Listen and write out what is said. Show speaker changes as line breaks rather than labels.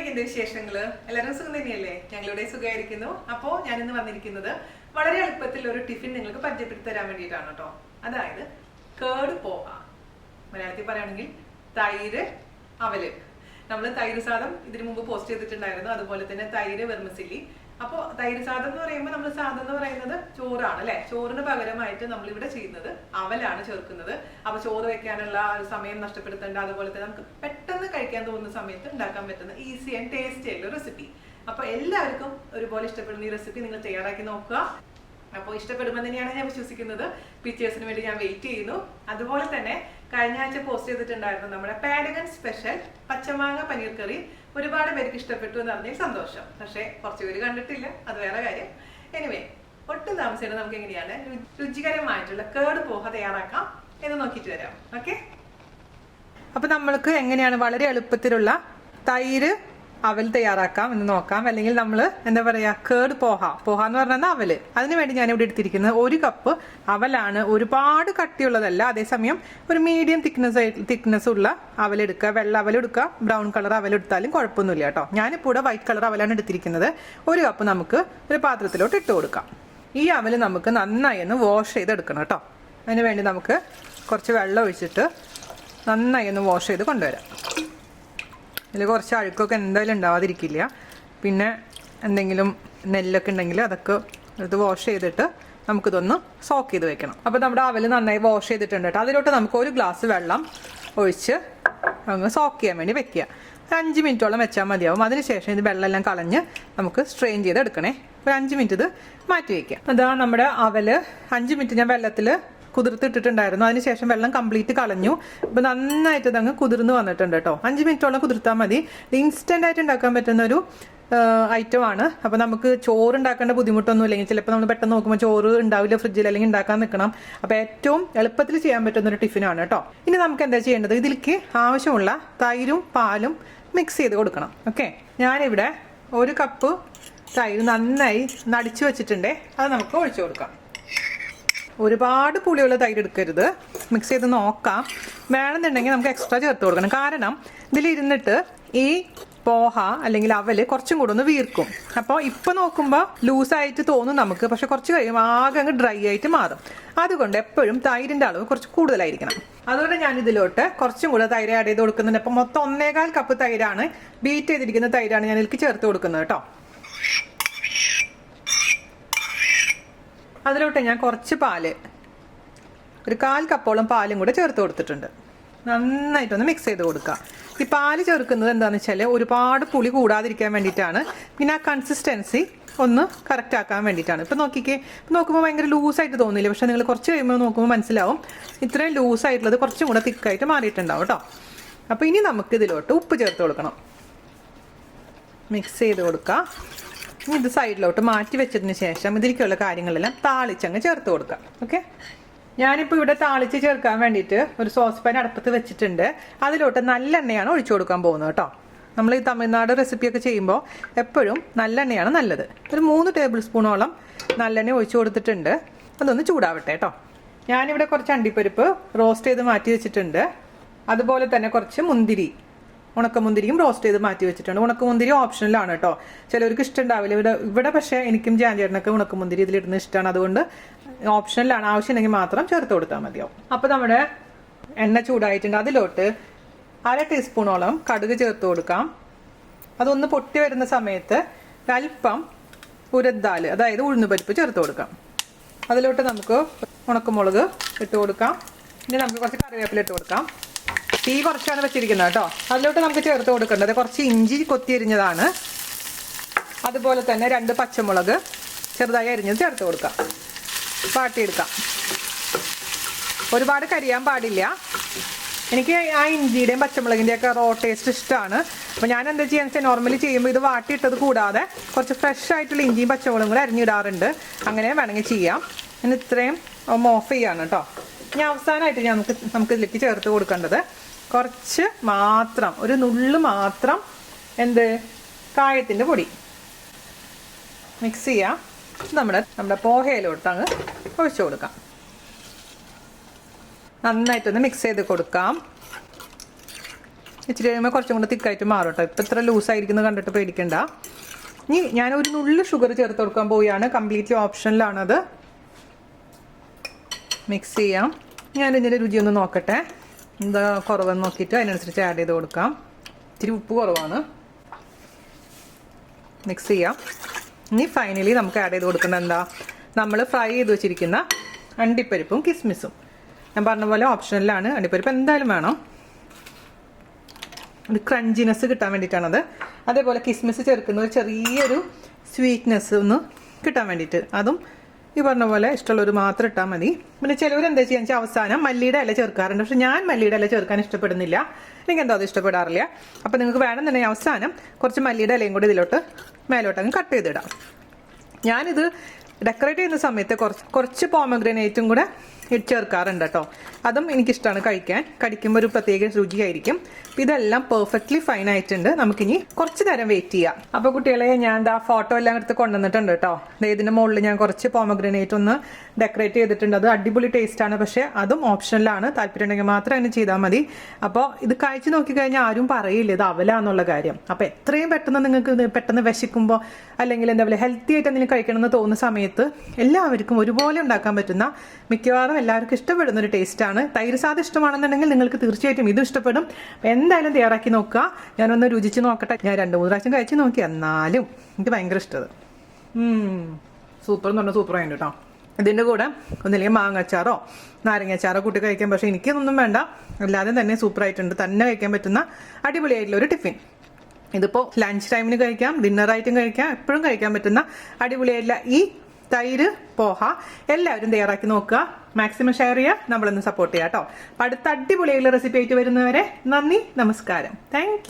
എന്തൊക്കെയുണ്ട് വിശേഷങ്ങൾ? എല്ലാവരും സുഖം തന്നെയല്ലേ? ഞങ്ങളുടെ സുഖമായിരിക്കുന്നു. അപ്പോൾ ഞാനിന്ന് വന്നിരിക്കുന്നത് വളരെ എളുപ്പത്തിൽ ഒരു ടിഫിൻ നിങ്ങൾക്ക് പരിചയപ്പെടുത്തി തരാൻ വേണ്ടിയിട്ടാണ് കേട്ടോ. അതായത് കേട് പോഹ, മലയാളത്തിൽ പറയുകയാണെങ്കിൽ തൈര് അവല്. നമ്മൾ തൈര് സാദം ഇതിനു മുമ്പ് പോസ്റ്റ് ചെയ്തിട്ടുണ്ടായിരുന്നു, അതുപോലെ തന്നെ തൈര് വെർമിസില്ലി. അപ്പോൾ തൈര് സാദം എന്ന് പറയുമ്പോൾ നമ്മൾ സാദം എന്ന് പറയുന്നത് ചോറാണ് അല്ലെ. ചോറിന് പകരമായിട്ട് നമ്മൾ ഇവിടെ ചെയ്യുന്നത് അവലാണ് ചേർക്കുന്നത്. അപ്പൊ ചോറ് വെക്കാനുള്ള സമയം നഷ്ടപ്പെടുത്തേണ്ട, അതുപോലെ തന്നെ നമുക്ക് പെട്ടെന്ന് കഴിക്കാൻ തോന്നുന്ന സമയത്ത് ഉണ്ടാക്കാൻ പറ്റുന്ന ഈസി ആൻഡ് ടേസ്റ്റി ആയിട്ടുള്ള റെസിപ്പി. അപ്പൊ എല്ലാവർക്കും ഒരുപോലെ ഇഷ്ടപ്പെടുന്ന ഈ റെസിപ്പി നിങ്ങൾ തയ്യാറാക്കി നോക്കുക. അപ്പോൾ ഇഷ്ടപ്പെടുമെന്ന് തന്നെയാണ് ഞാൻ വിശ്വസിക്കുന്നത്. പിക്ചേഴ്സിന് വേണ്ടി ഞാൻ വെയിറ്റ് ചെയ്യുന്നു. അതുപോലെ തന്നെ കഴിഞ്ഞ ആഴ്ച പോസ്റ്റ് ചെയ്തിട്ടുണ്ടായിരുന്നു നമ്മുടെ പാരഗൺ സ്പെഷ്യൽ പച്ചമാങ്ങ പനീർ കറി. ഒരുപാട് പേർക്ക് ഇഷ്ടപ്പെട്ടു എന്ന് പറഞ്ഞാൽ സന്തോഷം. പക്ഷേ കുറച്ച് പേര് കണ്ടിട്ടില്ല, അത് വേറെ കാര്യം. എനിവേ, ഒട്ടും താമസിച്ചിട്ട് നമുക്ക് എങ്ങനെയാണ് രുചികരമായിട്ടുള്ള കേട് പോഹ തയ്യാറാക്കാം എന്ന് നോക്കിയിട്ട് വരാം. ഓക്കെ, അപ്പൊ നമ്മൾക്ക് എങ്ങനെയാണ് വളരെ എളുപ്പത്തിലുള്ള തൈര് അവൽ തയ്യാറാക്കാം എന്ന് നോക്കാം. അല്ലെങ്കിൽ നമ്മൾ എന്താ പറയാ, കേട് പോഹ എന്ന് പറഞ്ഞാൽ അവല്. അതിനുവേണ്ടി ഞാൻ ഇവിടെ എടുത്തിരിക്കുന്നത് 1 കപ്പ് അവലാണ്. ഒരുപാട് കട്ടിയുള്ളതല്ല, അതേസമയം ഒരു മീഡിയം തിക്നെസ് ഉള്ള അവലെടുക്കുക. വെള്ള അവലെടുക്കുക, ബ്രൗൺ കളർ അവലെടുത്താലും കുഴപ്പമൊന്നുമില്ല കേട്ടോ. ഞാനിപ്പോൾ ഇവിടെ വൈറ്റ് കളർ അവലാണ് എടുത്തിരിക്കുന്നത്. 1 കപ്പ് നമുക്ക് ഒരു പാത്രത്തിലോട്ട് ഇട്ട് കൊടുക്കാം. ഈ അവല് നമുക്ക് നന്നായി ഒന്ന് വാഷ് ചെയ്തെടുക്കണം കേട്ടോ. അതിന് വേണ്ടി നമുക്ക് കുറച്ച് വെള്ളം ഒഴിച്ചിട്ട് നന്നായി ഒന്ന് വാഷ് ചെയ്ത് കൊണ്ടുവരാം. ഇതിൽ കുറച്ച് അഴുക്കൊക്കെ എന്തായാലും ഉണ്ടാവാതിരിക്കില്ല. പിന്നെ എന്തെങ്കിലും നെല്ലൊക്കെ ഉണ്ടെങ്കിൽ അതൊക്കെ എടുത്ത് വാഷ് ചെയ്തിട്ട് നമുക്കിതൊന്ന് സോക്ക് ചെയ്ത് വെക്കണം. അപ്പോൾ നമ്മുടെ അവല് നന്നായി വാഷ് ചെയ്തിട്ടുണ്ട് കേട്ടോ. അതിലോട്ട് നമുക്ക് 1 ഗ്ലാസ് വെള്ളം ഒഴിച്ച് അങ്ങ് സോക്ക് ചെയ്യാൻ വേണ്ടി വെക്കുക. 5 മിനിറ്റോളം വെച്ചാൽ മതിയാവും. അതിനുശേഷം ഇത് വെള്ളമെല്ലാം കളഞ്ഞ് നമുക്ക് സ്ട്രെയിൻ ചെയ്ത് എടുക്കണേ. ഒരു 5 മിനിറ്റ് ഇത് മാറ്റി വയ്ക്കുക. അതാ നമ്മുടെ അവല് 5 മിനിറ്റ് ഞാൻ വെള്ളത്തിൽ കുതിർത്തിട്ടിട്ടുണ്ടായിരുന്നു. അതിനുശേഷം വെള്ളം കംപ്ലീറ്റ് കളഞ്ഞു. ഇപ്പം നന്നായിട്ട് ഇതങ്ങ് കുതിർന്ന് വന്നിട്ടുണ്ട് കേട്ടോ. 5 മിനിറ്റോളം കുതിർത്താൽ മതി. ഇൻസ്റ്റൻ്റ് ആയിട്ട് ഉണ്ടാക്കാൻ പറ്റുന്ന ഒരു ഐറ്റമാണ്. അപ്പോൾ നമുക്ക് ചോറ് ഉണ്ടാക്കേണ്ട ബുദ്ധിമുട്ടൊന്നും ഇല്ലെങ്കിൽ ചിലപ്പോൾ നമ്മൾ പെട്ടെന്ന് നോക്കുമ്പോൾ ചോറ് ഉണ്ടാവില്ല ഫ്രിഡ്ജിൽ, അല്ലെങ്കിൽ ഉണ്ടാക്കാൻ നിൽക്കണം. അപ്പോൾ ഏറ്റവും എളുപ്പത്തിൽ ചെയ്യാൻ പറ്റുന്ന ഒരു ടിഫിനാണ് കേട്ടോ. ഇനി നമുക്ക് എന്താ ചെയ്യേണ്ടത്, ഇതിലേക്ക് ആവശ്യമുള്ള തൈരും പാലും മിക്സ് ചെയ്ത് കൊടുക്കണം. ഓക്കെ, ഞാനിവിടെ 1 കപ്പ് തൈര് നന്നായി നടിച്ചു വെച്ചിട്ടുണ്ടേ. അത് നമുക്ക് ഒഴിച്ചു കൊടുക്കാം. ഒരുപാട് പുളിയുള്ള തൈര് എടുക്കരുത്. മിക്സ് ചെയ്ത് നോക്കാം. വേണമെന്നുണ്ടെങ്കിൽ നമുക്ക് എക്സ്ട്രാ ചേർത്ത് കൊടുക്കണം. കാരണം ഇതിലിരുന്നിട്ട് ഈ പോഹ അല്ലെങ്കിൽ അവല് കുറച്ചും കൂടെ ഒന്ന് വീർക്കും. അപ്പോൾ ഇപ്പം നോക്കുമ്പോൾ ലൂസായിട്ട് തോന്നും നമുക്ക്, പക്ഷെ കുറച്ച് കഴിയുമ്പോൾ ആകെ അങ്ങ് ഡ്രൈ ആയിട്ട് മാറും. അതുകൊണ്ട് എപ്പോഴും തൈരിൻ്റെ അളവ് കുറച്ച് കൂടുതലായിരിക്കണം. അതുകൊണ്ട് ഞാൻ ഇതിലോട്ട് കുറച്ചും കൂടെ തൈര് ആഡ് ചെയ്ത് കൊടുക്കുന്നുണ്ട്. അപ്പം മൊത്തം 1.25 കപ്പ് തൈരാണ്, ബീറ്റ് ചെയ്തിരിക്കുന്ന തൈരാണ് ഞാൻ ഇതിലേക്ക് ചേർത്ത് കൊടുക്കുന്നത് കേട്ടോ. അതിലോട്ട് ഞാൻ കുറച്ച് പാല്, ഒരു 1/4 കപ്പോളം പാലും കൂടെ ചേർത്ത് കൊടുത്തിട്ടുണ്ട്. നന്നായിട്ടൊന്ന് മിക്സ് ചെയ്ത് കൊടുക്കുക. ഈ പാല് ചേർക്കുന്നത് എന്താണെന്ന് വെച്ചാൽ ഒരുപാട് പുളി കൂടാതിരിക്കാൻ വേണ്ടിയിട്ടാണ്. പിന്നെ ആ കൺസിസ്റ്റൻസി ഒന്ന് കറക്റ്റ് ആക്കാൻ വേണ്ടിയിട്ടാണ്. ഇപ്പം നോക്കിക്കേ, നോക്കുമ്പോൾ ഭയങ്കര ലൂസായിട്ട് തോന്നില്ല, പക്ഷെ നിങ്ങൾ കുറച്ച് കഴിയുമ്പോൾ നോക്കുമ്പോൾ മനസ്സിലാവും ഇത്രയും ലൂസായിട്ടുള്ളത് കുറച്ചും കൂടെ തിക്കായിട്ട് മാറിയിട്ടുണ്ടാവും കേട്ടോ. അപ്പോൾ ഇനി നമുക്ക് ഇതിലോട്ട് ഉപ്പ് ചേർത്ത് കൊടുക്കണം. മിക്സ് ചെയ്ത് കൊടുക്കുക. ഇനി ഇത് സൈഡിലോട്ട് മാറ്റി വെച്ചതിന് ശേഷം ഇതിലേക്കുള്ള കാര്യങ്ങളെല്ലാം താളിച്ചങ്ങ് ചേർത്ത് കൊടുക്കാം. ഓക്കെ, ഞാനിപ്പോൾ ഇവിടെ താളിച്ച് ചേർക്കാൻ വേണ്ടിയിട്ട് ഒരു സോസ് പാൻ അടുപ്പത്ത് വെച്ചിട്ടുണ്ട്. അതിലോട്ട് നല്ലെണ്ണയാണ് ഒഴിച്ചു കൊടുക്കാൻ പോകുന്നത് കേട്ടോ. നമ്മൾ ഈ തമിഴ്നാട് റെസിപ്പിയൊക്കെ ചെയ്യുമ്പോൾ എപ്പോഴും നല്ലെണ്ണയാണ് നല്ലത്. ഒരു 3 ടേബിൾ സ്പൂണോളം നല്ലെണ്ണ ഒഴിച്ചു കൊടുത്തിട്ടുണ്ട്. അതൊന്ന് ചൂടാവട്ടെ കേട്ടോ. ഞാനിവിടെ കുറച്ച് അണ്ടിപ്പരിപ്പ് റോസ്റ്റ് ചെയ്ത് മാറ്റി വെച്ചിട്ടുണ്ട്. അതുപോലെ തന്നെ കുറച്ച് മുന്തിരി, ഉണക്കമുന്തിരിയും റോസ്റ്റ് ചെയ്ത് മാറ്റി വെച്ചിട്ടുണ്ട്. ഉണക്കമുന്തിരി ഓപ്ഷനിലാണ് കേട്ടോ. ചിലവർക്ക് ഇഷ്ടമുണ്ടാവില്ല. ഇവിടെ പക്ഷേ എനിക്കും ജാൻചേട്ടനൊക്കെ ഉണക്കമുന്തിരി ഇതിലിടുന്ന ഇഷ്ടമാണ്. അതുകൊണ്ട് ഓപ്ഷനിലാണ്, ആവശ്യമുണ്ടെങ്കിൽ മാത്രം ചേർത്ത് കൊടുത്താൽ മതിയാവും. അപ്പോൾ നമ്മുടെ എണ്ണ ചൂടായിട്ടുണ്ട്. അതിലോട്ട് 1/2 ടീസ്പൂണോളം കടുക് ചേർത്ത് കൊടുക്കാം. അതൊന്ന് പൊട്ടി വരുന്ന സമയത്ത് അല്പം ഉരദ്ദാൽ, അതായത് ഉഴുന്നുപരിപ്പ് ചേർത്ത് കൊടുക്കാം. അതിലോട്ട് നമുക്ക് ഉണക്കമുളക് ഇട്ട് കൊടുക്കാം. ഇനി നമുക്ക് കുറച്ച് കറിവേപ്പില ഇട്ട് കൊടുക്കാം. തീ കുറച്ചാണ് വെച്ചിരിക്കുന്നത് കേട്ടോ. അതിലോട്ട് നമുക്ക് ചേർത്ത് കൊടുക്കേണ്ടത് കുറച്ച് ഇഞ്ചി കൊത്തിയരിഞ്ഞതാണ്. അതുപോലെ തന്നെ 2 പച്ചമുളക് ചെറുതായി അരിഞ്ഞത് ചേർത്ത് കൊടുക്കാം. വാട്ടിയെടുക്കാം. ഒരുപാട് കരിയാൻ പാടില്ല. എനിക്ക് ആ ഇഞ്ചിയുടെയും പച്ചമുളകിൻ്റെയൊക്കെ റോ ടേസ്റ്റ് ഇഷ്ടമാണ്. അപ്പോൾ ഞാൻ എന്താ ചെയ്യാന്ന് വെച്ചാൽ നോർമലി ചെയ്യുമ്പോൾ ഇത് വാട്ടിയിട്ടത് കൂടാതെ കുറച്ച് ഫ്രഷ് ആയിട്ടുള്ള ഇഞ്ചിയും പച്ചമുളകും കൂടെ അരിഞ്ഞിടാറുണ്ട്. അങ്ങനെ വേണമെങ്കിൽ ചെയ്യാം. ഞാൻ ഇത്രയും ഓഫ് ചെയ്യാണ് കേട്ടോ. ഇനി അവസാനമായിട്ട് നമുക്ക് ഇതിലേക്ക് ചേർത്ത് കൊടുക്കേണ്ടത് കുറച്ച് മാത്രം, ഒരു നുള്ളു മാത്രം കായത്തിൻ്റെ പൊടി മിക്സ് ചെയ്യാം. നമ്മുടെ പോഹയിലോട്ട് അങ്ങ് ഒഴിച്ചു കൊടുക്കാം. നന്നായിട്ടൊന്ന് മിക്സ് ചെയ്ത് കൊടുക്കാം. ഇച്ചിരി കഴിയുമ്പോൾ കുറച്ചും കൂടെ തിക്കായിട്ട് മാറും കേട്ടോ. ഇപ്പം ഇത്ര ലൂസായിരിക്കുന്നത് കണ്ടിട്ട് പേടിക്കണ്ട. ഇനി ഞാനൊരു നുള്ളു ഷുഗർ ചേർത്ത് കൊടുക്കാൻ പോവുകയാണ്. കംപ്ലീറ്റ്ലി ഓപ്ഷനിലാണത്. മിക്സ് ചെയ്യാം. ഞാനിതിൻ്റെ രുചി ഒന്ന് നോക്കട്ടെ, എന്താ കുറവെന്ന് നോക്കിയിട്ട് അതിനനുസരിച്ച് ആഡ് ചെയ്ത് കൊടുക്കാം. ഇച്ചിരി ഉപ്പ് കുറവാണ്. മിക്സ് ചെയ്യാം. ഇനി ഫൈനലി നമുക്ക് ആഡ് ചെയ്ത് കൊടുക്കുന്നത് എന്താ, നമ്മൾ ഫ്രൈ ചെയ്ത് വെച്ചിരിക്കുന്ന അണ്ടിപ്പരിപ്പും കിസ്മിസും. ഞാൻ പറഞ്ഞ പോലെ ഓപ്ഷനിലാണ്. അണ്ടിപ്പരിപ്പ് എന്തായാലും വേണം, ഒരു ക്രഞ്ചിനെസ് കിട്ടാൻ വേണ്ടിയിട്ടാണത്. അതേപോലെ കിസ്മിസ് ചേർക്കുന്നത് ചെറിയൊരു സ്വീറ്റ്നെസ് ഒന്ന് കിട്ടാൻ വേണ്ടിയിട്ട്, അതും ഈ പറഞ്ഞ പോലെ ഇഷ്ടമുള്ളവർ മാത്രം ഇട്ടാൽ മതി. പിന്നെ ചിലവർ എന്താ ചെയ്യുക വെച്ചാൽ അവസാനം മല്ലിയുടെ ഇല ചേർക്കാറുണ്ട്. പക്ഷെ ഞാൻ മല്ലിയുടെ ഇല ചേർക്കാൻ ഇഷ്ടപ്പെടുന്നില്ല. എനിക്ക് എന്തോ അത് ഇഷ്ടപ്പെടാറില്ല. അപ്പോൾ നിങ്ങൾക്ക് വേണമെന്നുണ്ടെങ്കിൽ അവസാനം കുറച്ച് മല്ലിയുടെ ഇലയും കൂടി ഇതിലോട്ട് മേലോട്ടങ്ങ് കട്ട് ചെയ്തിടാം. ഞാനിത് ഡെക്കറേറ്റ് ചെയ്യുന്ന സമയത്ത് കുറച്ച് പോമഗ്രനേറ്റും കൂടെ ചേർക്കാറുണ്ട് കേട്ടോ. അതും എനിക്കിഷ്ടമാണ് കഴിക്കാൻ. കടിക്കുമ്പോൾ ഒരു പ്രത്യേക രുചിയായിരിക്കും. ഇതെല്ലാം പെർഫെക്റ്റ്ലി ഫൈൻ ആയിട്ടുണ്ട്. നമുക്കിനി കുറച്ച് നേരം വെയിറ്റ് ചെയ്യാം. അപ്പോൾ കുട്ടികളെ, ഞാൻ എന്താ ഫോട്ടോ എല്ലാം എടുത്ത് കൊണ്ടുവന്നിട്ടുണ്ട് കേട്ടോ. ഇതിൻ്റെ മുകളിൽ ഞാൻ കുറച്ച് പോമഗ്രനേറ്റ് ഒന്ന് ഡെക്കറേറ്റ് ചെയ്തിട്ടുണ്ട്. അത് അടിപൊളി ടേസ്റ്റാണ്. പക്ഷേ അതും ഓപ്ഷനിലാണ്. താല്പര്യം ഉണ്ടെങ്കിൽ മാത്രം അതിന് ചെയ്താൽ മതി. അപ്പോൾ ഇത് കഴിച്ച് നോക്കിക്കഴിഞ്ഞാൽ ആരും പറയില്ല ഇത് അവലാന്നുള്ള കാര്യം. അപ്പോൾ എത്രയും പെട്ടെന്ന് നിങ്ങൾക്ക് പെട്ടെന്ന് വിശക്കുമ്പോൾ അല്ലെങ്കിൽ എന്താ പറയുക ഹെൽത്തി ആയിട്ട് എന്തെങ്കിലും കഴിക്കണമെന്ന് തോന്നുന്ന സമയത്ത് എല്ലാവർക്കും ഒരുപോലെ ഉണ്ടാക്കാൻ പറ്റുന്ന, മിക്കവാറും എല്ലാവർക്കും ഇഷ്ടപ്പെടുന്ന ഒരു ടേസ്റ്റാണ്. തൈര് സാധം ഇഷ്ടമാണെന്നുണ്ടെങ്കിൽ നിങ്ങൾക്ക് തീർച്ചയായിട്ടും ഇതും ഇഷ്ടപ്പെടും. എന്തായാലും തയ്യാറാക്കി നോക്കുക. ഞാനൊന്ന് രുചിച്ച് നോക്കട്ടെ. ഞാൻ 2-3 പ്രാവശ്യം കഴിച്ച് നോക്കി, എന്നാലും എനിക്ക് ഭയങ്കര ഇഷ്ടത്. സൂപ്പർ എന്ന് പറഞ്ഞാൽ സൂപ്പർ ആയിട്ട് കേട്ടോ. ഇതിൻ്റെ കൂടെ ഒന്നില്ലെങ്കിൽ മാങ്ങച്ചാറോ നാരങ്ങച്ചാറോ കൂട്ടി കഴിക്കാം. പക്ഷേ എനിക്കൊന്നും വേണ്ട, അല്ലാതെ തന്നെ സൂപ്പറായിട്ടുണ്ട്. തന്നെ കഴിക്കാൻ പറ്റുന്ന അടിപൊളിയായിട്ടുള്ള ഒരു ടിഫിൻ. ഇതിപ്പോൾ ലഞ്ച് ടൈമിന് കഴിക്കാം, ഡിന്നറായിട്ടും കഴിക്കാം, എപ്പോഴും കഴിക്കാൻ പറ്റുന്ന അടിപൊളിയായിട്ടുള്ള ഈ തൈര് പോഹ എല്ലാവരും തയ്യാറാക്കി നോക്കുക. മാക്സിമം ഷെയർ ചെയ്യുക, നമ്മളൊന്ന് സപ്പോർട്ട് ചെയ്യാം കേട്ടോ. അടുത്ത അടിപൊളിയായിട്ടുള്ള റെസിപ്പി ആയിട്ട് വരുന്നവരെ നന്ദി, നമസ്കാരം. താങ്ക്